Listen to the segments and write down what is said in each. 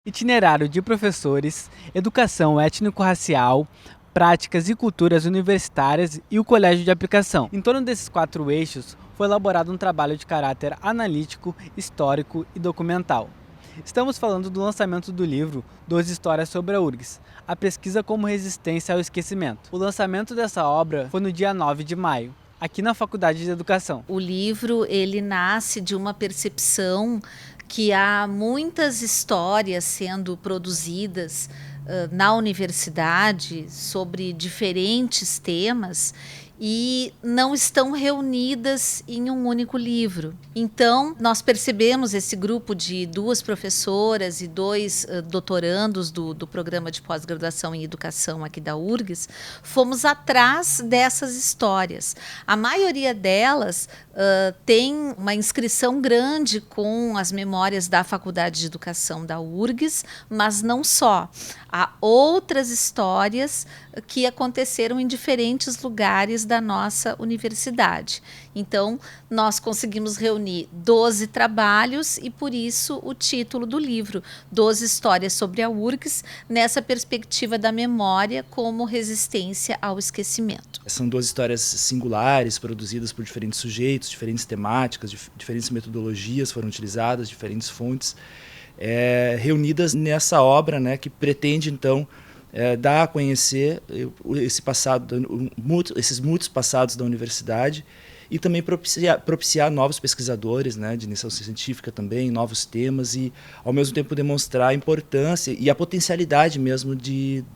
Itinerário de professores, educação étnico-racial, práticas e culturas universitárias e o colégio de aplicação. Em torno desses 4 eixos, foi elaborado um trabalho de caráter analítico, histórico e documental. Estamos falando do lançamento do livro 12 Histórias sobre a URGS, a pesquisa como resistência ao esquecimento. O lançamento dessa obra foi no dia 9 de maio, aqui na Faculdade de Educação. O livro ele nasce de uma percepção que há muitas histórias sendo produzidas na universidade sobre diferentes temas e não estão reunidas em um único livro. Então, nós percebemos esse grupo de 2 professoras e 2 doutorandos do programa de pós-graduação em educação aqui da URGS, fomos atrás dessas histórias. A maioria delas tem uma inscrição grande com as memórias da Faculdade de Educação da URGS, mas não só. Há outras histórias que aconteceram em diferentes lugares da nossa universidade. Então, nós conseguimos reunir 12 trabalhos e, por isso, o título do livro, 12 Histórias sobre a URGS, nessa perspectiva da memória como resistência ao esquecimento. São 12 histórias singulares, produzidas por diferentes sujeitos, diferentes temáticas, diferentes metodologias foram utilizadas, diferentes fontes, reunidas nessa obra, né, que pretende, então, dar a conhecer esse passado, esses muitos passados da universidade e também propiciar novos pesquisadores, né, de iniciação científica também, novos temas e, ao mesmo tempo, demonstrar a importância e a potencialidade mesmo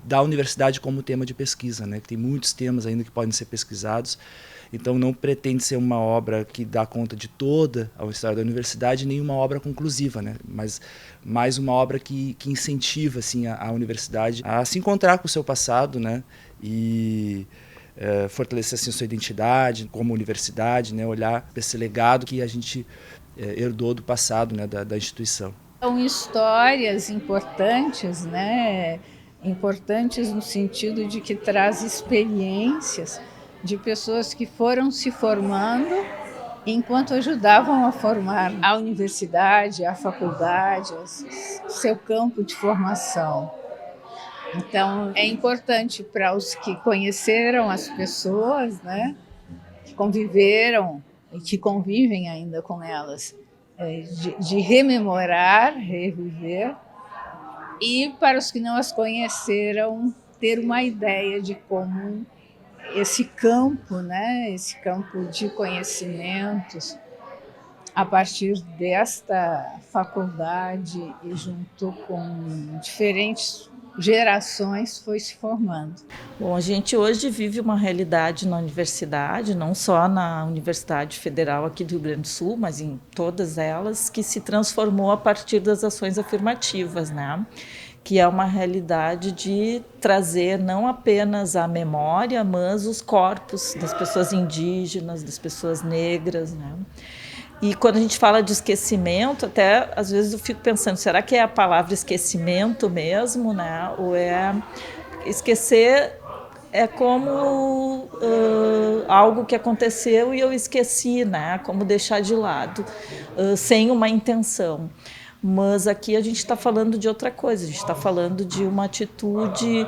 da universidade como tema de pesquisa, né, que tem muitos temas ainda que podem ser pesquisados. Então, não pretende ser uma obra que dá conta de toda a história da universidade, nem uma obra conclusiva, né? Mas mais uma obra que incentiva assim, a universidade a se encontrar com o seu passado, né? E fortalecer assim, a sua identidade como universidade, né? Olhar para esse legado que a gente herdou do passado, né? da instituição. São histórias importantes, né? Importantes no sentido de que traz experiências de pessoas que foram se formando enquanto ajudavam a formar a universidade, a faculdade, seu campo de formação. Então, é importante para os que conheceram as pessoas, né, que conviveram e que convivem ainda com elas, de rememorar, reviver, e para os que não as conheceram, ter uma ideia de como esse campo, né, esse campo de conhecimentos, a partir desta faculdade e junto com diferentes gerações, foi se formando. Bom, a gente hoje vive uma realidade na universidade, não só na Universidade Federal aqui do Rio Grande do Sul, mas em todas elas, que se transformou a partir das ações afirmativas, né? Que é uma realidade de trazer não apenas a memória, mas os corpos das pessoas indígenas, das pessoas negras, né? E quando a gente fala de esquecimento, até às vezes eu fico pensando, será que é a palavra esquecimento mesmo, né? Ou esquecer é como algo que aconteceu e eu esqueci, né? Como deixar de lado, sem uma intenção. Mas aqui a gente está falando de outra coisa, a gente está falando de uma atitude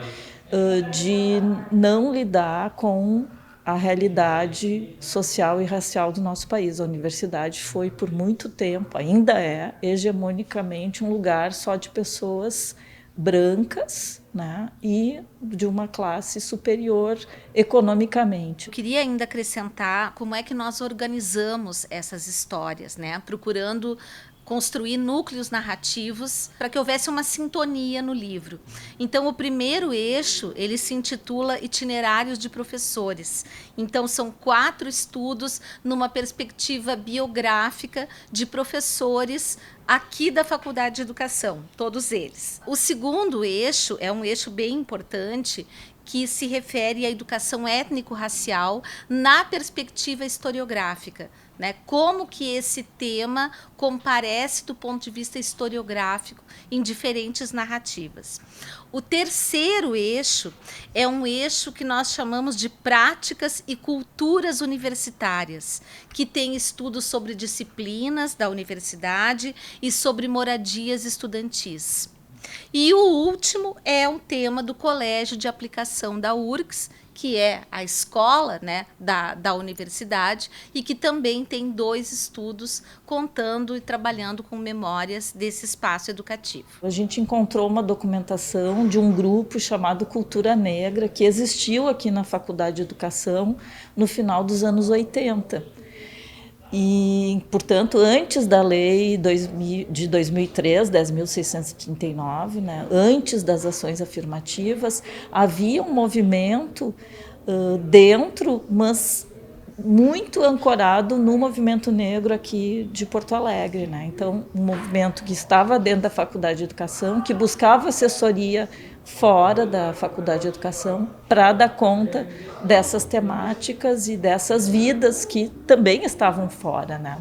de não lidar com a realidade social e racial do nosso país. A universidade foi, por muito tempo, ainda é, hegemonicamente um lugar só de pessoas brancas, né, e de uma classe superior economicamente. Eu queria ainda acrescentar como é que nós organizamos essas histórias, né, procurando construir núcleos narrativos para que houvesse uma sintonia no livro. Então, o primeiro eixo, ele se intitula Itinerários de Professores. Então, são 4 estudos numa perspectiva biográfica de professores aqui da Faculdade de Educação, todos eles. O segundo eixo é um eixo bem importante, que se refere à educação étnico-racial na perspectiva historiográfica, né? Como que esse tema comparece do ponto de vista historiográfico em diferentes narrativas. O terceiro eixo é um eixo que nós chamamos de práticas e culturas universitárias, que tem estudos sobre disciplinas da universidade e sobre moradias estudantis. E o último é um tema do Colégio de Aplicação da URGS, que é a escola, né, da universidade, e que também tem 2 estudos contando e trabalhando com memórias desse espaço educativo. A gente encontrou uma documentação de um grupo chamado Cultura Negra, que existiu aqui na Faculdade de Educação no final dos anos 80. E, portanto, antes da lei de 2003, 10.639, né, antes das ações afirmativas, havia um movimento dentro, mas muito ancorado no movimento negro aqui de Porto Alegre, né? Então, um movimento que estava dentro da Faculdade de Educação, que buscava assessoria fora da Faculdade de Educação para dar conta dessas temáticas e dessas vidas que também estavam fora, né?